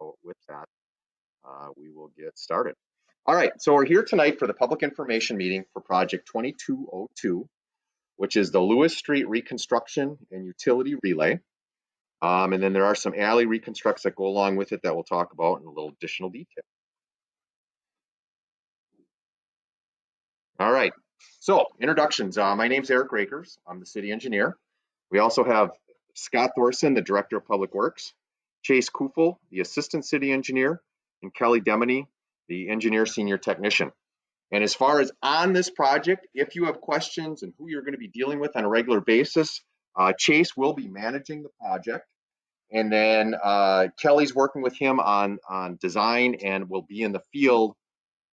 So with that, we will get started. All right, so we're here tonight for the public information meeting for Project 2202, which is the Lewis Street Reconstruction and Utility Relay. And then there are some alley reconstructs that go along with it that we'll talk about in a little additional detail. All right, so introductions. My name's Eric Rakers. I'm the city engineer. We also have Scott Thorson, the Director of Public Works, Chase Kufel, the Assistant City Engineer, and Kelly Demony, the Engineer Senior Technician. And as far as on this project, if you have questions and who you're going to be dealing with on a regular basis, Chase will be managing the project. And then Kelly's working with him on design and will be in the field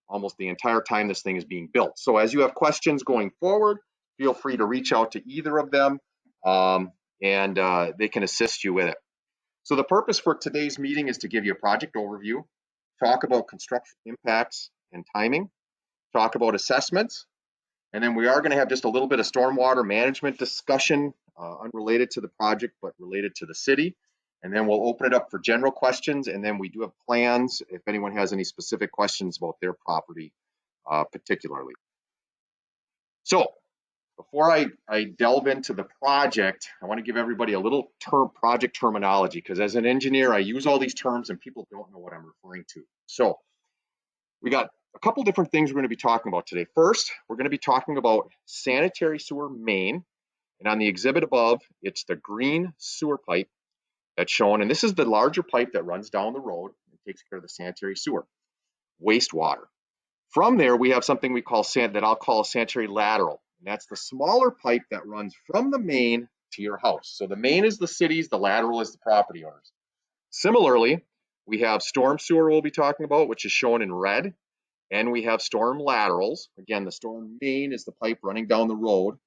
almost the entire time this thing is being built. So as you have questions going forward, feel free to reach out to either of them and they can assist you with it. So the purpose for today's meeting is to give you a project overview, talk about construction impacts and timing, talk about assessments, and then we are going to have just a little bit of stormwater management discussion, unrelated to the project, but related to the city. And then we'll open it up for general questions, and then we do have plans if anyone has any specific questions about their property particularly. So before I delve into the project, I want to give everybody a little project terminology, because as an engineer, I use all these terms and people don't know what I'm referring to. So we got a couple different things we're going to be talking about today. First, we're going to be talking about sanitary sewer main. And on the exhibit above, it's the green sewer pipe that's shown. And this is the larger pipe that runs down the road and takes care of the sanitary sewer, wastewater. From there, we have something we call that I'll call a sanitary lateral. And that's the smaller pipe that runs from the main to your house. So the main is the city's, the lateral is the property owners. Similarly, we have storm sewer we'll be talking about, which is shown in red. And we have storm laterals. Again, the storm main is the pipe running down the road.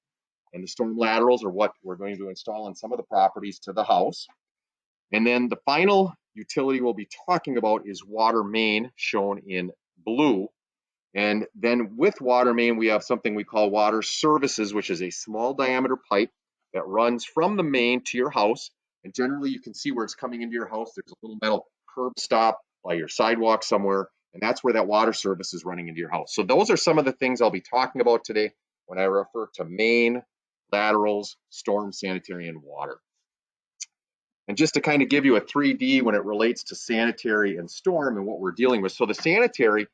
And the storm laterals are what we're going to install on some of the properties to the house. And then the final utility we'll be talking about is water main, shown in blue. And then with water main, we have something we call water services, which is a small diameter pipe that runs from the main to your house. And generally, you can see where it's coming into your house. There's a little metal curb stop by your sidewalk somewhere. And that's where that water service is running into your house. So those are some of the things I'll be talking about today when I refer to main, laterals, storm, sanitary, and water. And just to kind of give you a 3D when it relates to sanitary and storm and what we're dealing with. So the sanitary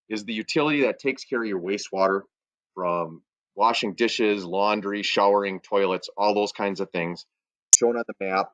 is the utility that takes care of your wastewater from washing dishes, laundry, showering, toilets, all those kinds of things shown on the map.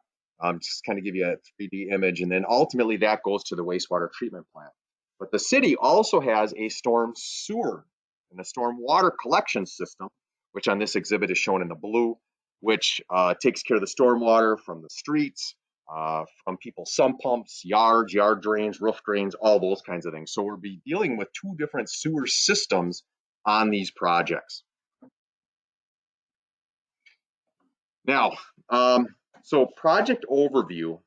Just kind of give you a 3D image. And then ultimately that goes to the wastewater treatment plant. But the city also has a storm sewer and a storm water collection system, which on this exhibit is shown in the blue, which takes care of the storm water from the streets, from people's sump pumps, yards, yard drains, roof drains, all those kinds of things. So we'll be dealing with two different sewer systems on these projects. Now, so project overview.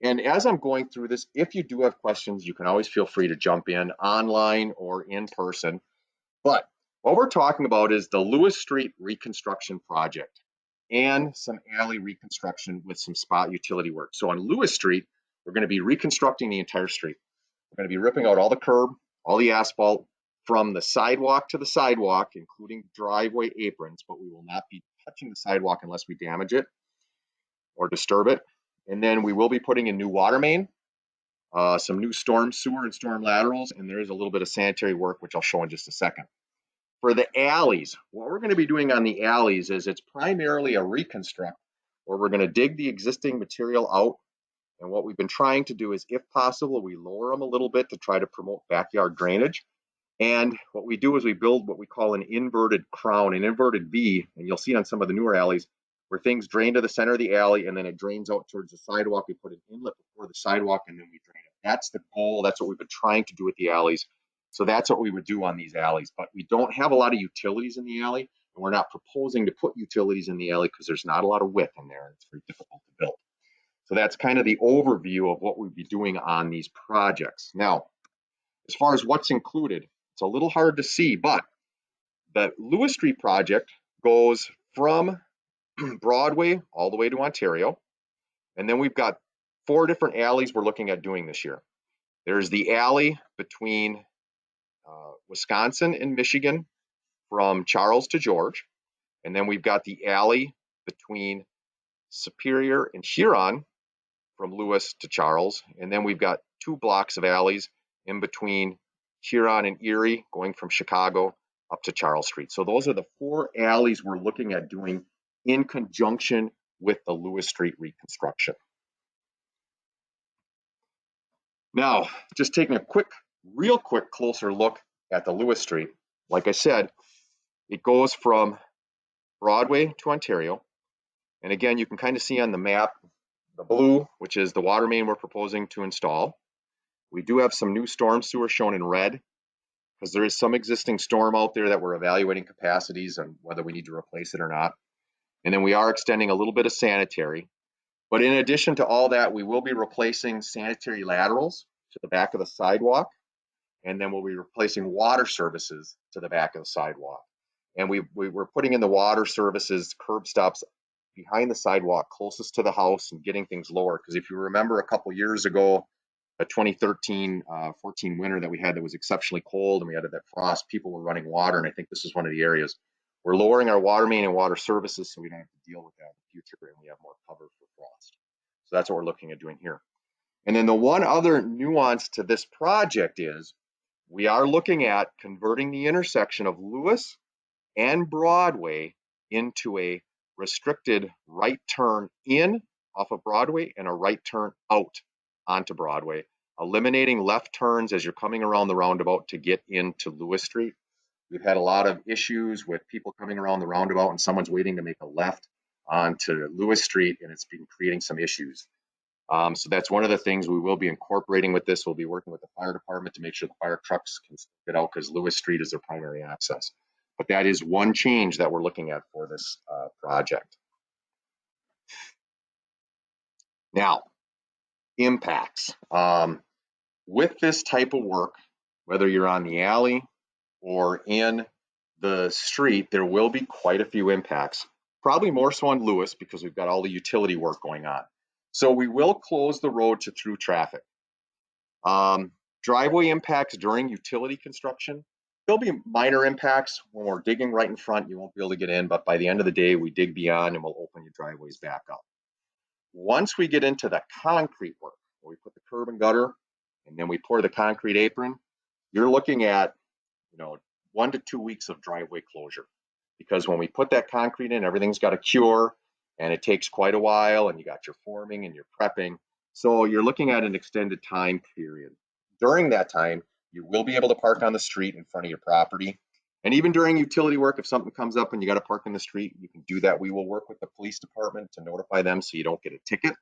And as I'm going through this, if you do have questions, you can always feel free to jump in online or in person. But what we're talking about is the Lewis Street Reconstruction project and some alley reconstruction with some spot utility work. So on Lewis Street, we're going to be reconstructing the entire street. We're going to be ripping out all the curb, all the asphalt from the sidewalk to the sidewalk, including driveway aprons, but we will not be touching the sidewalk unless we damage it or disturb it. And then we will be putting in new water main, some new storm sewer and storm laterals, and there is a little bit of sanitary work, which I'll show in just a second. For the alleys, what we're going to be doing on the alleys is it's primarily a reconstruct where we're going to dig the existing material out. And what we've been trying to do is, if possible, we lower them a little bit to try to promote backyard drainage. And what we do is we build what we call an inverted crown, an inverted V, and you'll see on some of the newer alleys where things drain to the center of the alley and then it drains out towards the sidewalk. We put an inlet before the sidewalk and then we drain it. That's the goal. That's what we've been trying to do with the alleys. So that's what we would do on these alleys. But we don't have a lot of utilities in the alley, and we're not proposing to put utilities in the alley because there's not a lot of width in there. It's very difficult to build. So that's kind of the overview of what we'd be doing on these projects. Now, as far as what's included, it's a little hard to see, but the Lewis Street project goes from Broadway all the way to Ontario. And then we've got 4 different alleys we're looking at doing this year. There's the alley between Wisconsin and Michigan from Charles to George. And then we've got the alley between Superior and Huron from Lewis to Charles. And then we've got 2 blocks of alleys in between Huron and Erie, going from Chicago up to Charles Street. So those are the 4 alleys we're looking at doing in conjunction with the Lewis Street reconstruction. Now, just taking a real quick closer look at the Lewis Street. Like I said, it goes from Broadway to Ontario. And again, you can kind of see on the map, the blue, which is the water main we're proposing to install. We do have some new storm sewer shown in red, because there is some existing storm out there that we're evaluating capacities and whether we need to replace it or not. And then we are extending a little bit of sanitary. But in addition to all that, we will be replacing sanitary laterals to the back of the sidewalk. And then we'll be replacing water services to the back of the sidewalk. And we're putting in the water services curb stops behind the sidewalk closest to the house and getting things lower. Because if you remember a couple years ago, a 2013-14 winter that we had that was exceptionally cold and we had that frost, people were running water. And I think this is one of the areas. We're lowering our water main and water services so we don't have to deal with that in the future and we have more cover for frost. So that's what we're looking at doing here. And then the one other nuance to this project is we are looking at converting the intersection of Lewis and Broadway into a restricted right turn in off of Broadway and a right turn out onto Broadway, eliminating left turns as you're coming around the roundabout to get into Lewis Street. We've had a lot of issues with people coming around the roundabout and someone's waiting to make a left onto Lewis Street, and it's been creating some issues. So that's one of the things we will be incorporating with this. We'll be working with the fire department to make sure the fire trucks can get out because Lewis Street is their primary access. But that is one change that we're looking at for this project. Now, impacts. With this type of work, whether you're on the alley or in the street, there will be quite a few impacts. Probably more so on Lewis because we've got all the utility work going on. So we will close the road to through traffic. Driveway impacts during utility construction. There'll be minor impacts when we're digging right in front. You won't be able to get in, but by the end of the day, we dig beyond and we'll open your driveways back up. Once we get into the concrete work, where we put the curb and gutter, and then we pour the concrete apron, you're looking at 1 to 2 weeks of driveway closure. Because when we put that concrete in, everything's got to cure, and it takes quite a while, and you got your forming and your prepping. So you're looking at an extended time period. During that time, you will be able to park on the street in front of your property. And even during utility work, if something comes up and you got to park in the street, you can do that. We will work with the police department to notify them so you don't get a ticket.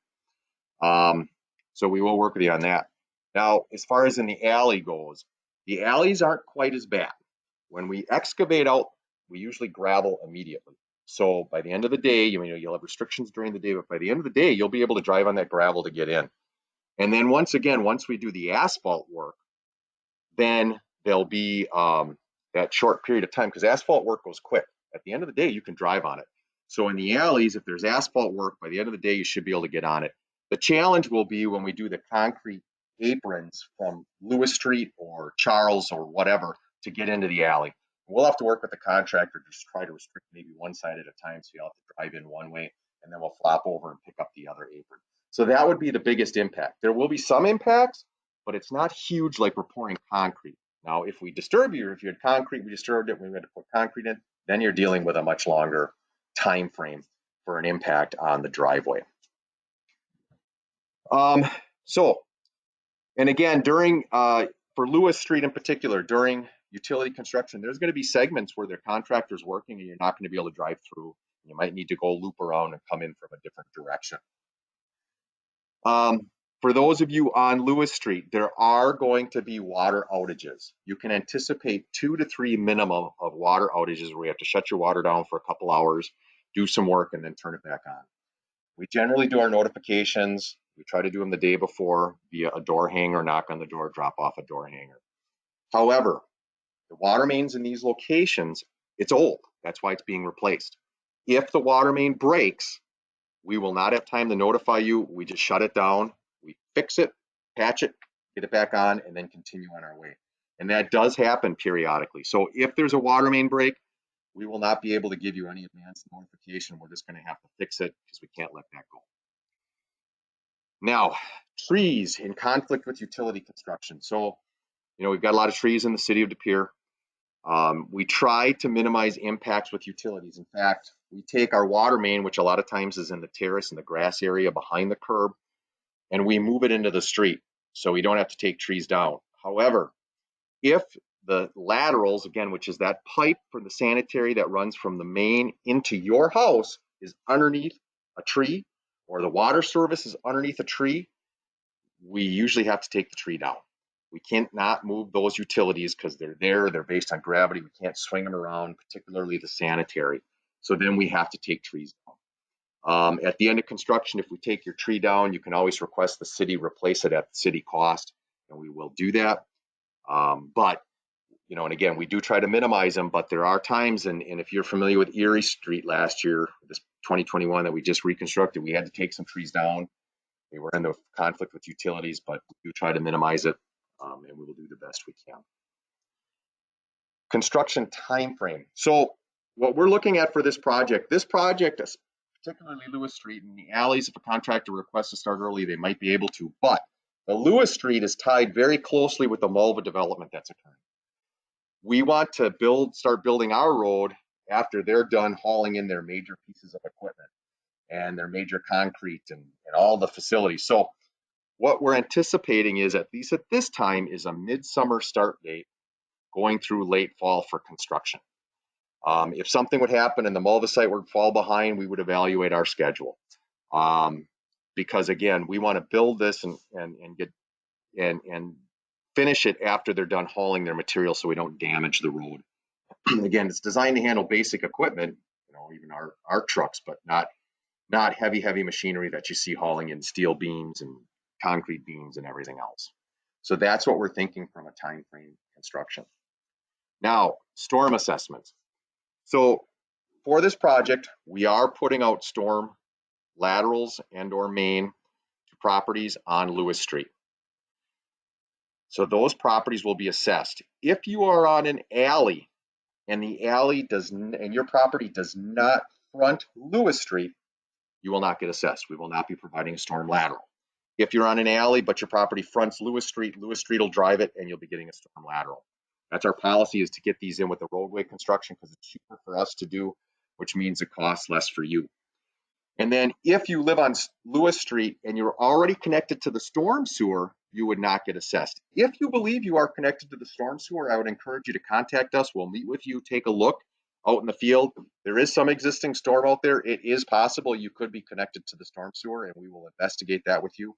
So we will work with you on that. Now, as far as in the alley goes, the alleys aren't quite as bad. When we excavate out, we usually gravel immediately. So by the end of the day, you'll have restrictions during the day, but by the end of the day, you'll be able to drive on that gravel to get in. And then once we do the asphalt work, then there'll be that short period of time because asphalt work goes quick. At the end of the day, you can drive on it. So in the alleys, if there's asphalt work, by the end of the day, you should be able to get on it. The challenge will be when we do the concrete aprons from Lewis Street or Charles or whatever to get into the alley. We'll have to work with the contractor to just try to restrict maybe one side at a time so you'll have to drive in one way and then we'll flop over and pick up the other apron. So that would be the biggest impact. There will be some impacts, but it's not huge like we're pouring concrete. Now, if we disturb you, or if you had concrete, we disturbed it, we had to put concrete in, then you're dealing with a much longer time frame for an impact on the driveway. And again, for Lewis Street in particular, during utility construction, there's going to be segments where their contractor's working and you're not going to be able to drive through. You might need to go loop around and come in from a different direction. For those of you on Lewis Street, there are going to be water outages. You can anticipate 2 to 3 minimum of water outages where you have to shut your water down for a couple hours, do some work, and then turn it back on. We generally do our notifications. We try to do them the day before via a door hanger, knock on the door, drop off a door hanger. However, the water mains in these locations, it's old. That's why it's being replaced. If the water main breaks, we will not have time to notify you. We just shut it down. We fix it, patch it, get it back on, and then continue on our way. And that does happen periodically. So if there's a water main break, we will not be able to give you any advance notification. We're just going to have to fix it because we can't let that go. Now, trees in conflict with utility construction. So, we've got a lot of trees in the city of De Pere. We try to minimize impacts with utilities. In fact, we take our water main, which a lot of times is in the terrace and the grass area behind the curb, and we move it into the street so we don't have to take trees down. However, if the laterals, again, which is that pipe for the sanitary that runs from the main into your house, is underneath a tree, or the water service is underneath a tree, we usually have to take the tree down. We can't not move those utilities because they're there, they're based on gravity. We can't swing them around, particularly the sanitary. So then we have to take trees down. At the end of construction, if we take your tree down, you can always request the city replace it at the city cost, and we will do that. But and again, we do try to minimize them, but there are times, and if you're familiar with Erie Street last year, this 2021 that we just reconstructed, we had to take some trees down. We were in the conflict with utilities, but we do try to minimize it, and we will do the best we can. Construction time frame. So what we're looking at for this project, particularly Lewis Street and the alleys, if a contractor requests to start early, they might be able to, but the Lewis Street is tied very closely with the Mulva development that's occurring. We want to start building our road after they're done hauling in their major pieces of equipment and their major concrete and all the facilities. So what we're anticipating is, at least at this time, is a midsummer start date going through late fall for construction. If something would happen and the Mulva site would fall behind, we would evaluate our schedule. Because again, we want to build this and finish it after they're done hauling their material so we don't damage the road. Again, it's designed to handle basic equipment, even our trucks, but not heavy machinery that you see hauling in steel beams and concrete beams and everything else. So that's what we're thinking from a time frame construction. Now, storm assessments. So for this project, we are putting out storm laterals and or main to properties on Lewis Street. So those properties will be assessed. If you are on an alley and your property does not front Lewis Street, you will not get assessed. We will not be providing a storm lateral. If you're on an alley but your property fronts Lewis Street will drive it and you'll be getting a storm lateral. That's our policy, is to get these in with the roadway construction because it's cheaper for us to do, which means it costs less for you. And then if you live on Lewis Street and you're already connected to the storm sewer, you would not get assessed. If you believe you are connected to the storm sewer, I would encourage you to contact us. We'll meet with you, take a look out in the field. There is some existing storm out there. It is possible you could be connected to the storm sewer, and we will investigate that with you,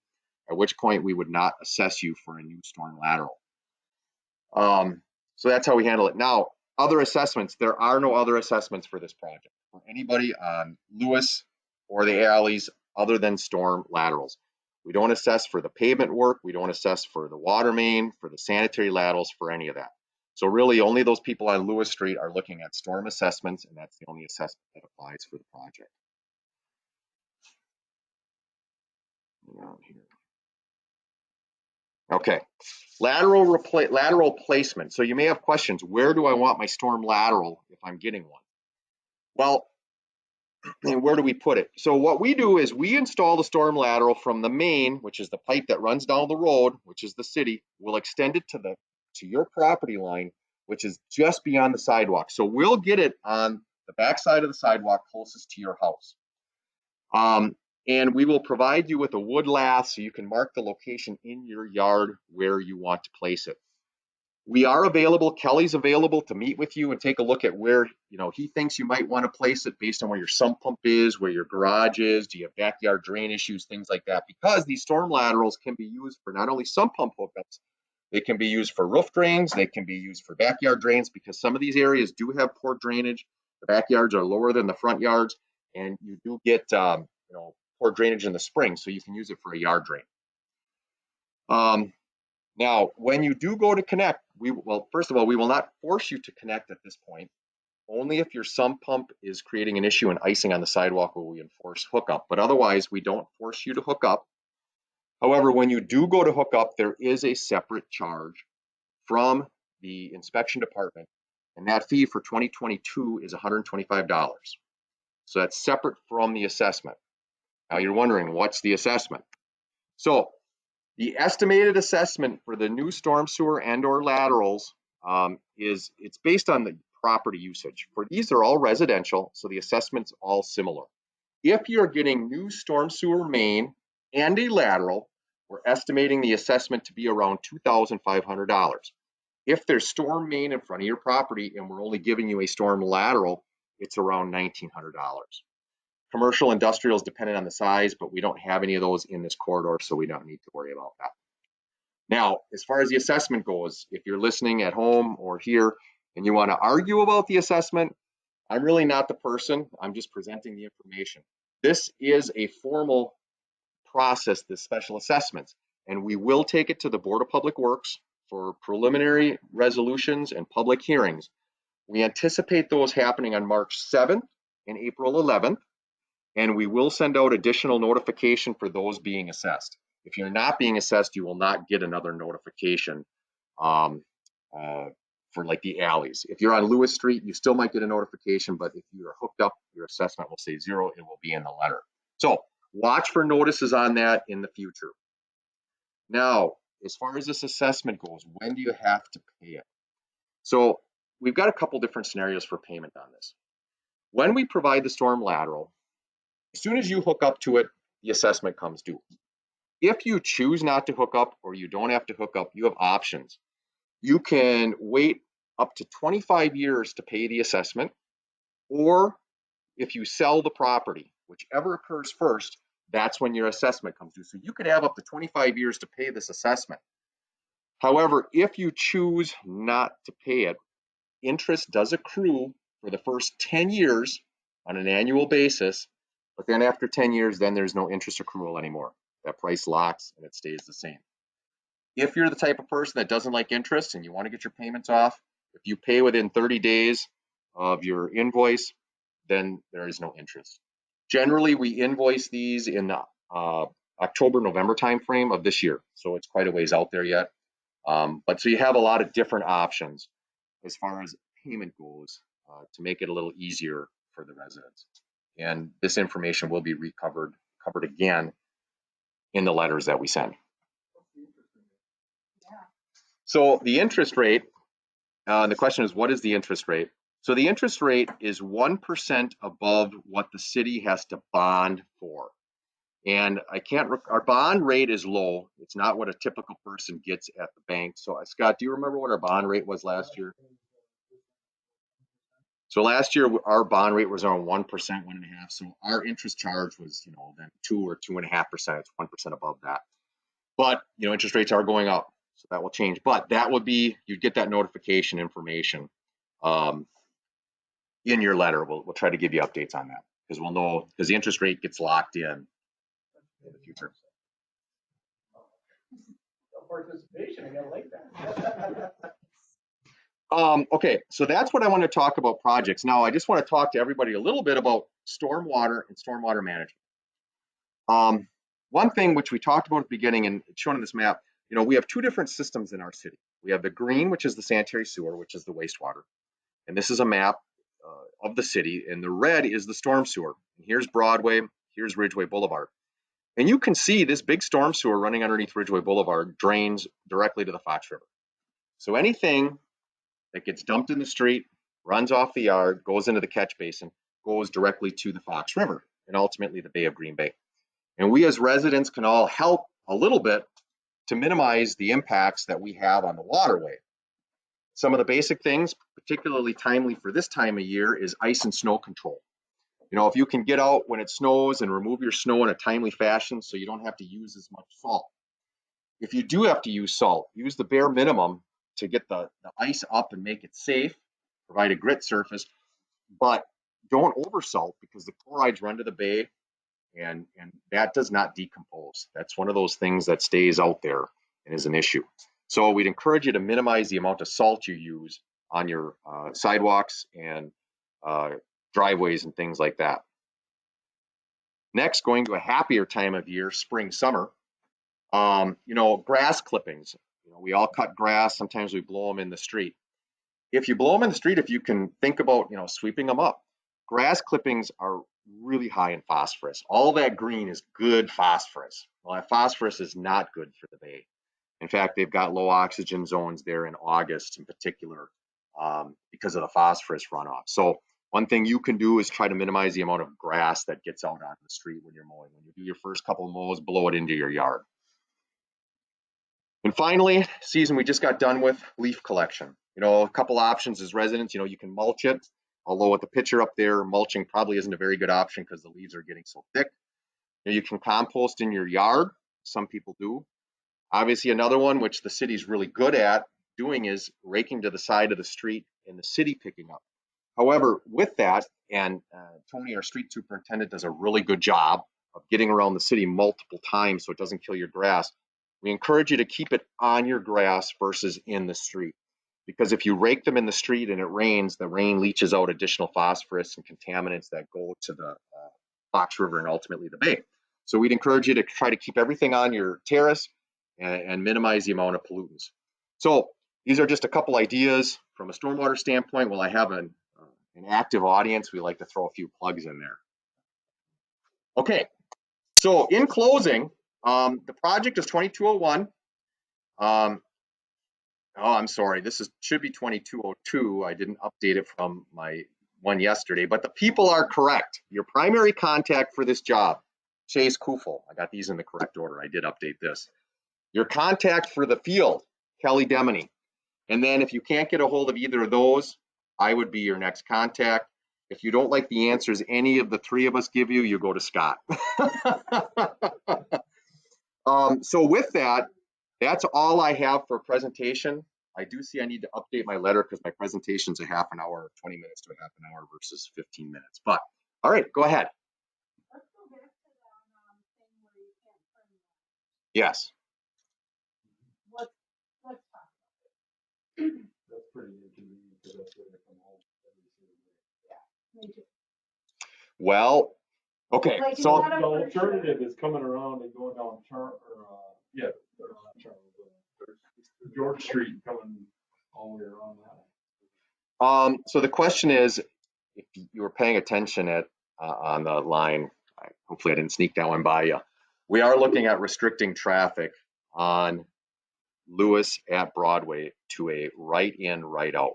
at which point we would not assess you for a new storm lateral. So that's how we handle it. Now, other assessments, there are no other assessments for this project for anybody on Lewis or the alleys other than storm laterals. We don't assess for the pavement work. We don't assess for the water main, for the sanitary laterals, for any of that. So really only those people on Lewis Street are looking at storm assessments, and that's the only assessment that applies for the project. Okay, lateral placement. So you may have questions. Where do I want my storm lateral if I'm getting one? Well, and where do we put it? So what we do is we install the storm lateral from the main, which is the pipe that runs down the road, which is the city. We'll extend it to your property line, which is just beyond the sidewalk. So we'll get it on the back side of the sidewalk closest to your house. And we will provide you with a wood lath so you can mark the location in your yard where you want to place it. We are available. Kelly's available to meet with you and take a look at where he thinks you might want to place it based on where your sump pump is, where your garage is, do you have backyard drain issues, things like that. Because these storm laterals can be used for not only sump pump hookups, they can be used for roof drains, they can be used for backyard drains, because some of these areas do have poor drainage. The backyards are lower than the front yards, and you do get poor drainage in the spring, so you can use it for a yard drain. Now, when you do go to connect, first of all, we will not force you to connect at this point. Only if your sump pump is creating an issue and icing on the sidewalk will we enforce hookup. But otherwise, we don't force you to hook up. However, when you do go to hook up, there is a separate charge from the inspection department, and that fee for 2022 is $125. So that's separate from the assessment. Now you're wondering, what's the assessment? So the estimated assessment for the new storm sewer and or laterals it's based on the property usage. For these, they're all residential, so the assessment's all similar. If you're getting new storm sewer main and a lateral, we're estimating the assessment to be around $2,500. If there's storm main in front of your property and we're only giving you a storm lateral, it's around $1,900. Commercial industrial is dependent on the size, but we don't have any of those in this corridor, so we don't need to worry about that. Now, as far as the assessment goes, if you're listening at home or here and you want to argue about the assessment, I'm really not the person. I'm just presenting the information. This is a formal process, this special assessments, and we will take it to the Board of Public Works for preliminary resolutions and public hearings. We anticipate those happening on March 7th and April 11th, and we will send out additional notification for those being assessed. If you're not being assessed, you will not get another notification for like the alleys. If you're on Lewis Street, you still might get a notification, but if you are hooked up, your assessment will say 0. It will be in the letter. So watch for notices on that in the future. Now, as far as this assessment goes, when do you have to pay it? So we've got a couple different scenarios for payment on this. When we provide the storm lateral, as soon as you hook up to it, the assessment comes due. If you choose not to hook up or you don't have to hook up, you have options. You can wait up to 25 years to pay the assessment, or if you sell the property, whichever occurs first, that's when your assessment comes due. So you could have up to 25 years to pay this assessment. However, if you choose not to pay it, interest does accrue for the first 10 years on an annual basis, but then after 10 years, then there's no interest accrual anymore. That price locks and it stays the same. If you're the type of person that doesn't like interest and you want to get your payments off, if you pay within 30 days of your invoice, then there is no interest. Generally, we invoice these in the October, November timeframe of this year. So it's quite a ways out there yet. But so you have a lot of different options as far as payment goes to make it a little easier for the residents. And this information will be covered again in the letters that we send. So the interest rate, the question is, what is the interest rate? So the interest rate is 1% above what the city has to bond for. And our bond rate is low. It's not what a typical person gets at the bank. So Scott, do you remember what our bond rate was last year? So last year, our bond rate was around 1%, 1.5%. So our interest charge was, then 2 or 2.5%. It's 1% above that. But, interest rates are going up. So that will change. But that would be, you'd get that notification information in your letter. We'll try to give you updates on that because we'll know, because the interest rate gets locked in the future. Participation, I gotta like that. Okay, so that's what I want to talk about projects. Now, I just want to talk to everybody a little bit about stormwater and stormwater management. One thing which we talked about at the beginning and shown in this map, we have two different systems in our city. We have the green, which is the sanitary sewer, which is the wastewater. And this is a map of the city. And the red is the storm sewer. And here's Broadway, here's Ridgeway Boulevard. And you can see this big storm sewer running underneath Ridgeway Boulevard drains directly to the Fox River. So anything that gets dumped in the street, runs off the yard, goes into the catch basin, goes directly to the Fox River and ultimately the Bay of Green Bay. And we as residents can all help a little bit to minimize the impacts that we have on the waterway. Some of the basic things, particularly timely for this time of year, is ice and snow control. If you can get out when it snows and remove your snow in a timely fashion so you don't have to use as much salt. If you do have to use salt, use the bare minimum to get the ice up and make it safe, provide a grit surface, but don't oversalt because the chlorides run to the bay and that does not decompose. That's one of those things that stays out there and is an issue. So we'd encourage you to minimize the amount of salt you use on your sidewalks and driveways and things like that. Next, going to a happier time of year, spring, summer. You know, grass clippings. You know, we all cut grass. Sometimes we blow them in the street. If you blow them in the street, if you can think about, you know, sweeping them up, grass clippings are really high in phosphorus. All that green is good phosphorus. Well, that phosphorus is not good for the bay. In fact, they've got low oxygen zones there in August in particular because of the phosphorus runoff. So one thing you can do is try to minimize the amount of grass that gets out on the street when you're mowing. When you do your first couple of mows, blow it into your yard. And finally, season we just got done with, leaf collection. You know, a couple options as residents, you know, you can mulch it, although with the picture up there, mulching probably isn't a very good option because the leaves are getting so thick. You know, you can compost in your yard. Some people do. Obviously, another one, which the city's really good at doing, is raking to the side of the street and the city picking up. However, with that, and Tony, our street superintendent, does a really good job of getting around the city multiple times so it doesn't kill your grass. We encourage you to keep it on your grass versus in the street. Because if you rake them in the street and it rains, the rain leaches out additional phosphorus and contaminants that go to the Fox River and ultimately the bay. So we'd encourage you to try to keep everything on your terrace and minimize the amount of pollutants. So these are just a couple ideas from a stormwater standpoint. Well, I have an active audience. We like to throw a few plugs in there. Okay, so in closing, the project is 2201. Oh, I'm sorry. Should be 2202. I didn't update it from my one yesterday, but the people are correct. Your primary contact for this job, Chase Kufel. I got these in the correct order. I did update this. Your contact for the field, Kelly Demony. And then if you can't get a hold of either of those, I would be your next contact. If you don't like the answers any of the three of us give you, you go to Scott. So with that, that's all I have for presentation. I do see I need to update my letter because my presentation's a half an hour, 20 minutes to a half an hour versus 15 minutes. But all right, go ahead. Let's go back to that thing where you can't turn left. Yes. Let's talk about That's pretty inconvenient because that's where they come home every single day. it. Me too. Well, okay. Like, So it's not The a alternative is coming around and going down George Street, coming all the way around that. so the question is, if you were paying attention on the line, hopefully I didn't sneak that one by you. We are looking at restricting traffic on Lewis at Broadway to a right in, right out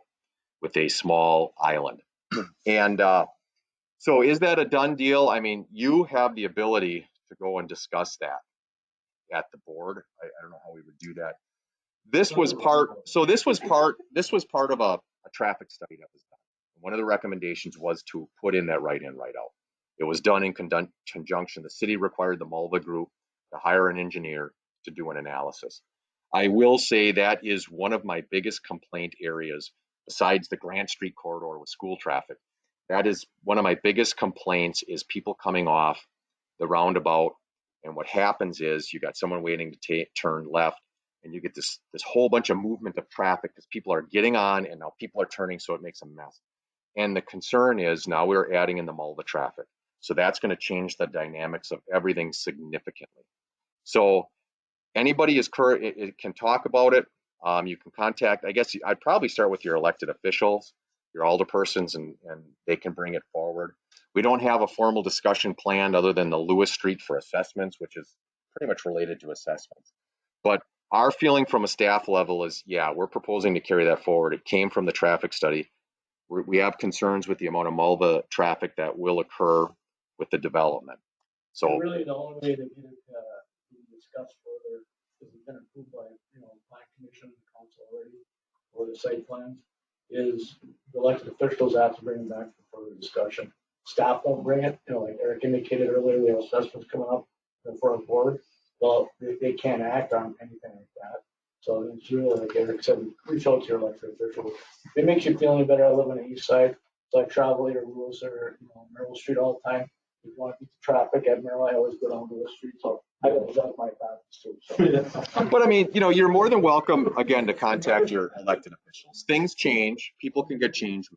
with a small island. And so is that a done deal? I mean, you have the ability to go and discuss that at the board. I don't know how we would do that. This was part of a traffic study that was done. One of the recommendations was to put in that right in, right out. It was done in conjunction. The city required the Mulva group to hire an engineer to do an analysis. I will say that is one of my biggest complaint areas besides the Grant Street corridor with school traffic. That is one of my biggest complaints is people coming off the roundabout. And what happens is you got someone waiting to turn left and you get this whole bunch of movement of traffic because people are getting on and now people are turning, so it makes a mess. And the concern is now we're adding in the Mulva traffic. So that's going to change the dynamics of everything significantly. So anybody can talk about it. You can contact, I guess I'd probably start with your elected officials, your alderpersons, and they can bring it forward. We don't have a formal discussion planned other than the Lewis Street for assessments, which is pretty much related to assessments. But our feeling from a staff level is, yeah, we're proposing to carry that forward. It came from the traffic study. We have concerns with the amount of Mulva traffic that will occur with the development. So really, the only way to get it discussed further is it's been approved by plan commission and the council already, or the site plans, is the elected officials have to bring it back for further discussion. Staff won't bring it, like Eric indicated earlier, we have assessments coming up for our board. Well, they can't act on anything like that. So it's really, like Eric said, reach out to your elected officials. If it makes you feel any better, I live on the east side, so I travel either Lewis or Merrill Street all the time. If you want to beat the traffic at Merrill, I always go down Lewis Street, so I got to my practice too. So. But I mean, you're more than welcome, again, to contact your elected officials. Things change. People can get changed.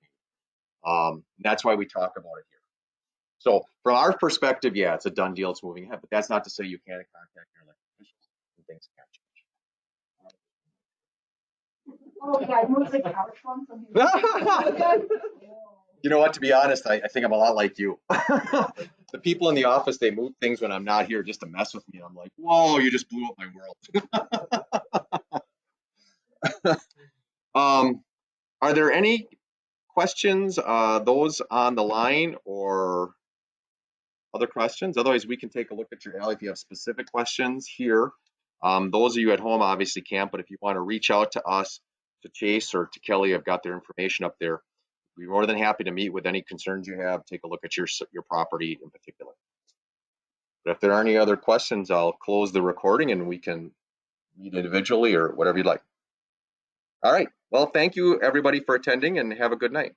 That's why we talk about it here. So from our perspective, yeah, it's a done deal. It's moving ahead. But that's not to say you can't contact your elected officials. things can't Oh, yeah, I moved the couch one from change. here. You know what, to be honest, I think I'm a lot like you. The people in the office, they move things when I'm not here just to mess with me. I'm like, whoa, you just blew up my world. Are there any questions, those on the line or other questions? Otherwise, we can take a look at your alley if you have specific questions here. Those of you at home obviously can't, but if you want to reach out to us, to Chase or to Kelly, I've got their information up there. We're more than happy to meet with any concerns you have, take a look at your property in particular. But if there are any other questions, I'll close the recording and we can meet individually or whatever you'd like. All right. Well, thank you everybody for attending and have a good night.